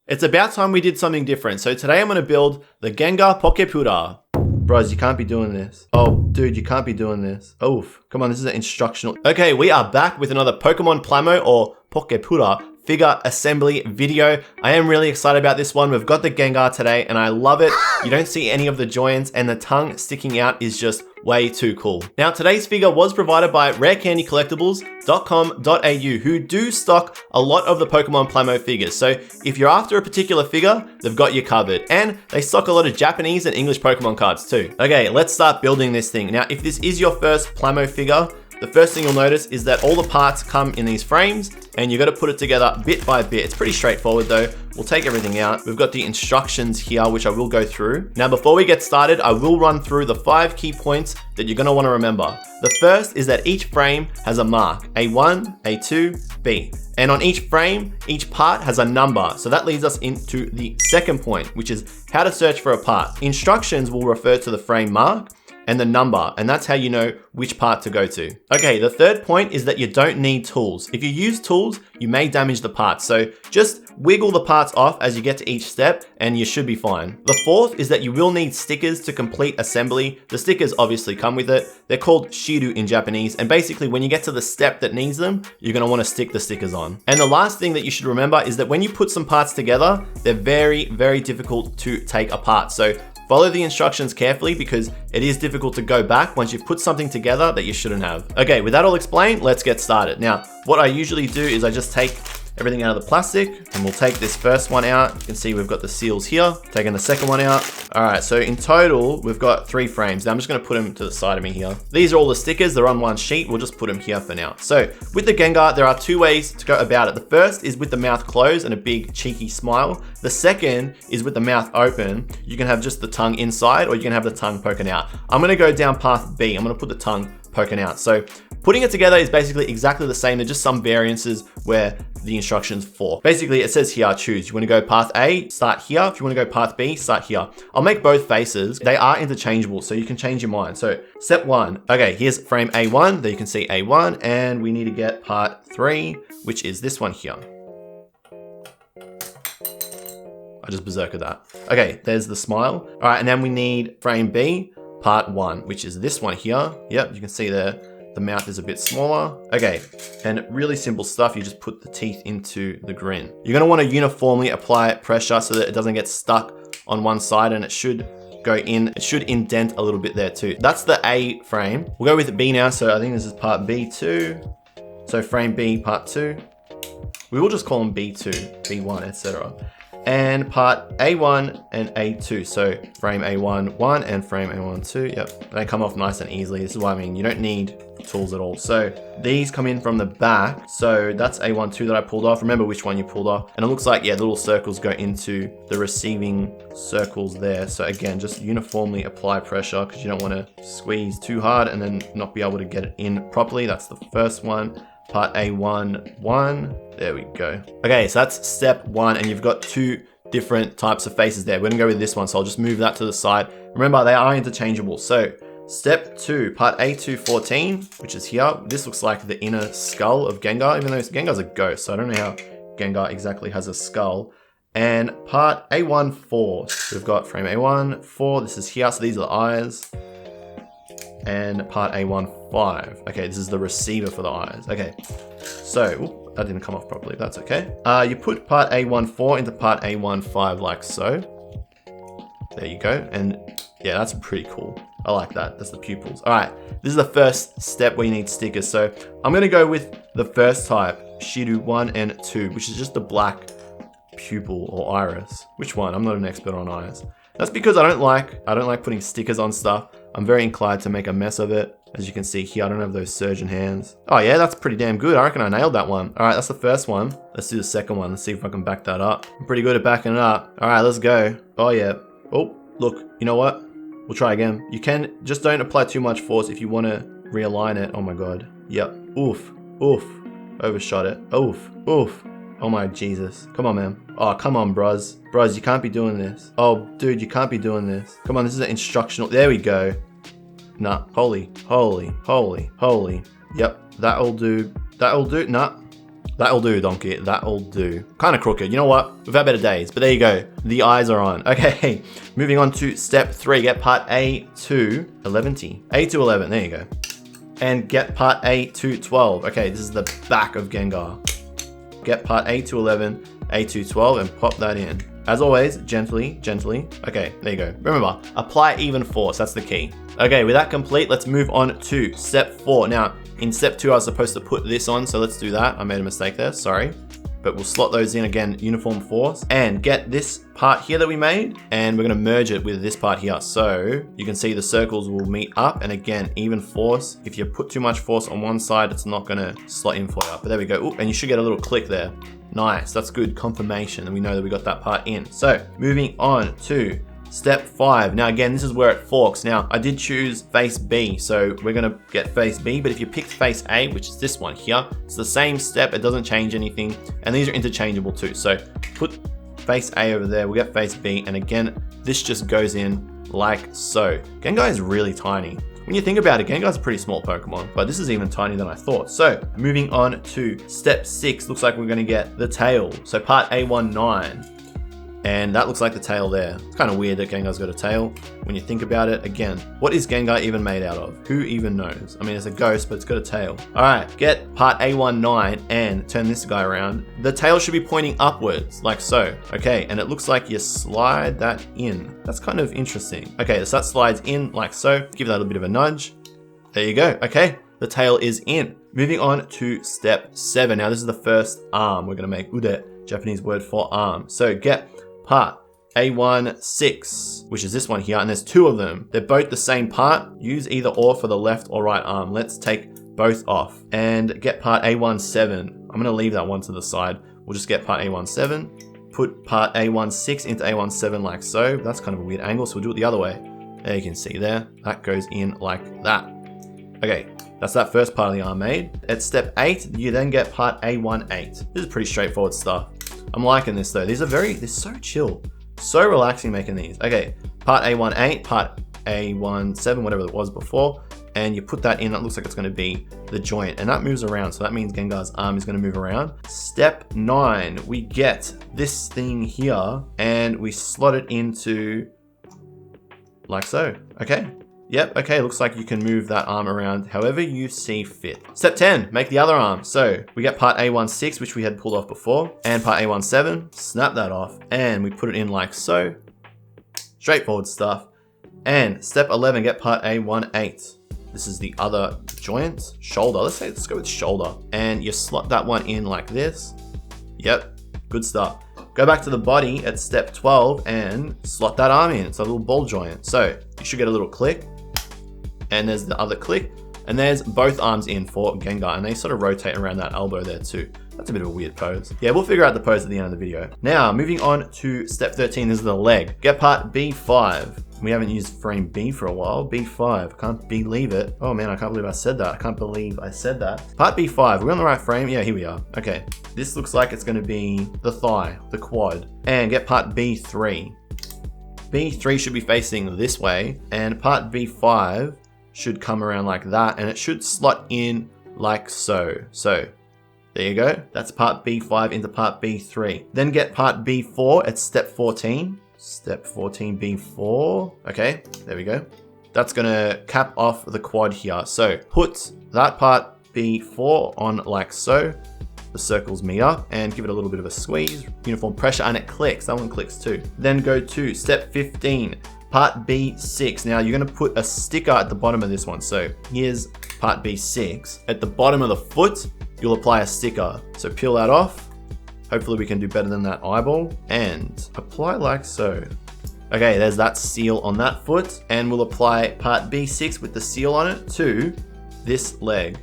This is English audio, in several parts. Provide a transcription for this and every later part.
It's about time we did something different. So today I'm going to build the Gengar Pokepura. Bros, you can't be doing this. Oh, dude, you can't be doing this. Oof. Come on, this is an instructional. Okay, we are back with another Pokemon Plamo or Pokepura figure assembly video. I am really excited about this one. We've got the Gengar today and I love it. You don't see any of the joints and the tongue sticking out is just way too cool. Now, today's figure was provided by rarecandycollectibles.com.au, who do stock a lot of the Pokemon Plamo figures. So if you're after a particular figure, they've got you covered. And they stock a lot of Japanese and English Pokemon cards too. Okay, let's start building this thing. Now, if this is your first Plamo figure, the first thing you'll notice is that all the parts come in these frames and you got to put it together bit by bit. It's pretty straightforward though. We'll take everything out. We've got the instructions here, which I will go through. Now, before we get started, I will run through the 5 key points that you're going to want to remember. The first is that each frame has a mark, A1, A2, B. And on each frame, each part has a number. So that leads us into the second point, which is how to search for a part. Instructions will refer to the frame mark and the number, and that's how you know which part to go to. Okay, the third point is that you don't need tools. If you use tools, you may damage the parts. So just wiggle the parts off as you get to each step and you should be fine. The fourth is that you will need stickers to complete assembly. The stickers obviously come with it. They're called shiru in Japanese. And basically when you get to the step that needs them, you're gonna wanna stick the stickers on. And the last thing that you should remember is that when you put some parts together, they're very, very difficult to take apart. So follow the instructions carefully because it is difficult to go back once you've put something together that you shouldn't have. Okay, with that all explained, let's get started. Now, what I usually do is I just take everything out of the plastic and we'll take this first one out. You can see we've got the seals here, taking the second one out. All right, so in total, we've got 3 frames. Now I'm just gonna put them to the side of me here. These are all the stickers, they're on one sheet. We'll just put them here for now. So with the Gengar, there are 2 ways to go about it. The first is with the mouth closed and a big cheeky smile. The second is with the mouth open. You can have just the tongue inside or you can have the tongue poking out. I'm gonna go down path B. I'm gonna put the tongue poking out. So putting it together is basically exactly the same. There's just some variances where the instructions for. Basically, it says here, choose. You want to go path A, start here. If you want to go path B, start here. I'll make both faces. They are interchangeable, so you can change your mind. So step 1. Okay, here's frame A1. There you can see A1, and we need to get part 3, which is this one here. I just berserkered that. Okay, there's the smile. All right, and then we need frame B, part 1, which is this one here. Yep, you can see there. The mouth is a bit smaller. Okay, and really simple stuff. You just put the teeth into the grin. You're gonna wanna uniformly apply pressure so that it doesn't get stuck on one side and it should go in. It should indent a little bit there too. That's the A frame. We'll go with B now. So I think this is part B2. So frame B, part 2. We will just call them B2, B1, etc. And part A1 and A2. So frame A1, 1 and frame A1, 2. Yep, they come off nice and easily. This is what I mean. You don't need tools at all. So these come in from the back. So that's A1, 2 that I pulled off. Remember which one you pulled off. And it looks like, yeah, the little circles go into the receiving circles there. So again, just uniformly apply pressure because you don't want to squeeze too hard and then not be able to get it in properly. That's the first one. Part A1, 1. There we go. Okay, so that's step 1, and you've got 2 different types of faces there. We're gonna go with this one, so I'll just move that to the side. Remember, they are interchangeable. So step 2, part A2, 14, which is here. This looks like the inner skull of Gengar, even though Gengar's a ghost, so I don't know how Gengar exactly has a skull. And part A1, 4. So we've got frame A1, 4. This is here, so these are the eyes. And part A1, 5. Okay, this is the receiver for the eyes. Okay, so ooh, that didn't come off properly. That's okay. You put part A1, 4 into part A1, 5 like so. There you go. And yeah, that's pretty cool. I like that. That's the pupils. All right, this is the first step where you need stickers. So I'm gonna go with the first type, shiru 1 and 2, which is just the black pupil or iris. Which one? I'm not an expert on eyes. That's because I don't like putting stickers on stuff. I'm very inclined to make a mess of it. As you can see here, I don't have those surgeon hands. Oh yeah, that's pretty damn good. I reckon I nailed that one. All right, that's the first one. Let's do the second one. Let's see if I can back that up. I'm pretty good at backing it up. All right, let's go. Oh yeah. Oh, look, you know what? We'll try again. You can, just don't apply too much force if you want to realign it. Oh my God. Yep. Oof. Oof. Overshot it. Oof. Oof. Oh my Jesus. Come on, man. Oh, come on, bros. Bros, you can't be doing this. Oh, dude, you can't be doing this. Come on, this is an instructional. There we go. Nah. Holy. Holy. Holy. Holy. Yep. That'll do. That'll do. Nah. That'll do, Donkey. That'll do. Kind of crooked. You know what? We've had better days, but there you go. The eyes are on. Okay, moving on to step 3. Get part A to 11. A to 11. There you go. And get part A to 12. Okay, this is the back of Gengar. Get part A to 11, A to 12, and pop that in. As always, gently. Okay, there you go. Remember, apply even force. That's the key. Okay, with that complete, let's move on to step 4. Now, in step 2, I was supposed to put this on, so let's do that. I made a mistake there, sorry. But we'll slot those in again, uniform force, and get this part here that we made, and we're gonna merge it with this part here. So you can see the circles will meet up, and again, even force. If you put too much force on one side, it's not gonna slot in for you. But there we go. Ooh, and you should get a little click there. Nice, that's good confirmation, and we know that we got that part in. So moving on to step 5. Now again, this is where it forks. Now I did choose face B, so we're gonna get face B, but if you picked face A, which is this one here, it's the same step, it doesn't change anything, and these are interchangeable too. So put face A over there, we'll get face B, and again, this just goes in like so. Gengar is really tiny. When you think about it, Gengar's a pretty small Pokemon, but this is even tinier than I thought. So moving on to step 6, looks like we're gonna get the tail. So part A19. And that looks like the tail there. It's kind of weird that Gengar's got a tail. When you think about it, again, what is Gengar even made out of? Who even knows? I mean, it's a ghost, but it's got a tail. All right, get part A19 and turn this guy around. The tail should be pointing upwards, like so. Okay, and it looks like you slide that in. That's kind of interesting. Okay, so that slides in like so. Give that a bit of a nudge. There you go. Okay, the tail is in. Moving on to step 7. Now, this is the first arm. We're gonna make ude, Japanese word for arm. So get part A16, which is this one here, and there's 2 of them. They're both the same part. Use either or for the left or right arm. Let's take both off and get part A17. I'm gonna leave that one to the side. We'll just get part A17, put part A16 into A17 like so. That's kind of a weird angle, so we'll do it the other way. There you can see there, that goes in like that. Okay, that's that first part of the arm made. At step 8, you then get part A18. This is pretty straightforward stuff. I'm liking this though. They're so chill. So relaxing making these. Okay, part A18, part A17, whatever it was before, and you put that in, it looks like it's gonna be the joint, and that moves around, so that means Gengar's arm is gonna move around. Step 9, we get this thing here, and we slot it into like so, okay? Yep, okay, looks like you can move that arm around however you see fit. Step 10, make the other arm. So we get part A16, which we had pulled off before, and part A17, snap that off, and we put it in like so. Straightforward stuff. And step 11, get part A18. This is the other joint, shoulder. Let's go with shoulder. And you slot that one in like this. Yep, good stuff. Go back to the body at step 12 and slot that arm in. It's a little ball joint. So you should get a little click. And there's the other click, and there's both arms in for Gengar, and they sort of rotate around that elbow there too. That's a bit of a weird pose. Yeah, we'll figure out the pose at the end of the video. Now, moving on to step 13, this is the leg. Get part B5. We haven't used frame B for a while. B5, can't believe it. Oh man, I can't believe I said that. I can't believe I said that. Part B5, we're on the right frame. Yeah, here we are. Okay, this looks like it's gonna be the thigh, the quad. And get part B3. B3 should be facing this way, and part B5 should come around like that, and it should slot in like so. So there you go. That's part B5 into part B3. Then get part B4 at step 14. Step 14, B4. Okay, there we go. That's gonna cap off the quad here. So put that part B4 on like so. The circles meet up and give it a little bit of a squeeze, uniform pressure, and it clicks. That one clicks too. Then go to step 15. Part B6. Now you're gonna put a sticker at the bottom of this one. So here's part B6. At the bottom of the foot, you'll apply a sticker. So peel that off. Hopefully we can do better than that eyeball. And apply like so. Okay, there's that seal on that foot. And we'll apply part B6 with the seal on it to this leg.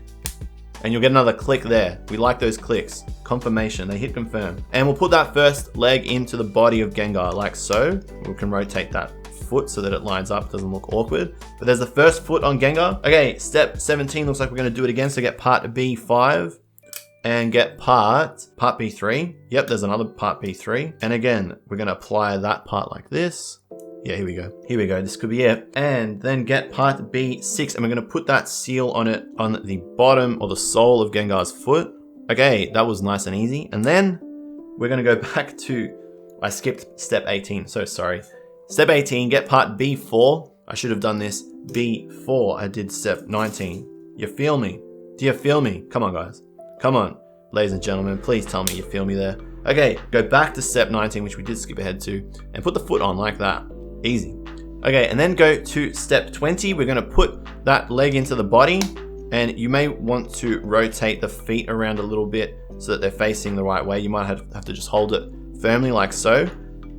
And you'll get another click there. We like those clicks. Confirmation, they hit confirm. And we'll put that first leg into the body of Gengar like so. We can rotate that foot so that it lines up, doesn't look awkward. But there's the first foot on Gengar. Okay, step 17 looks like we're gonna do it again. So get part B5 and get part B3. Yep, there's another part B3. And again, we're gonna apply that part like this. Yeah, here we go. Here we go, this could be it. And then get part B6 and we're gonna put that seal on it on the bottom or the sole of Gengar's foot. Okay, that was nice and easy. And then we're gonna go back to, I skipped step 18, so sorry. Step 18, get part B4. I should have done this before I did step 19. You feel me? Do you feel me? Come on, guys. Come on, ladies and gentlemen, please tell me you feel me there. Okay, go back to step 19, which we did skip ahead to, and put the foot on like that. Easy. Okay, and then go to step 20. We're gonna put that leg into the body, and you may want to rotate the feet around a little bit so that they're facing the right way. You might have to just hold it firmly like so.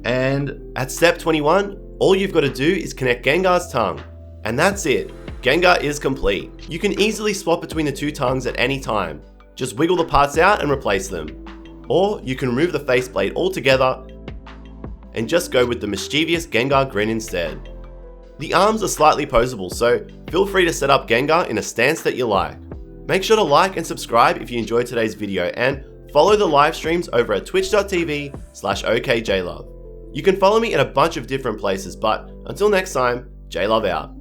And at step 21, all you've got to do is connect Gengar's tongue. And that's it. Gengar is complete. You can easily swap between the two tongues at any time. Just wiggle the parts out and replace them. Or you can remove the faceplate altogether and just go with the mischievous Gengar grin instead. The arms are slightly posable, so feel free to set up Gengar in a stance that you like. Make sure to like and subscribe if you enjoyed today's video, and follow the live streams over at twitch.tv/okjlove. You can follow me at a bunch of different places, but until next time, JLove out.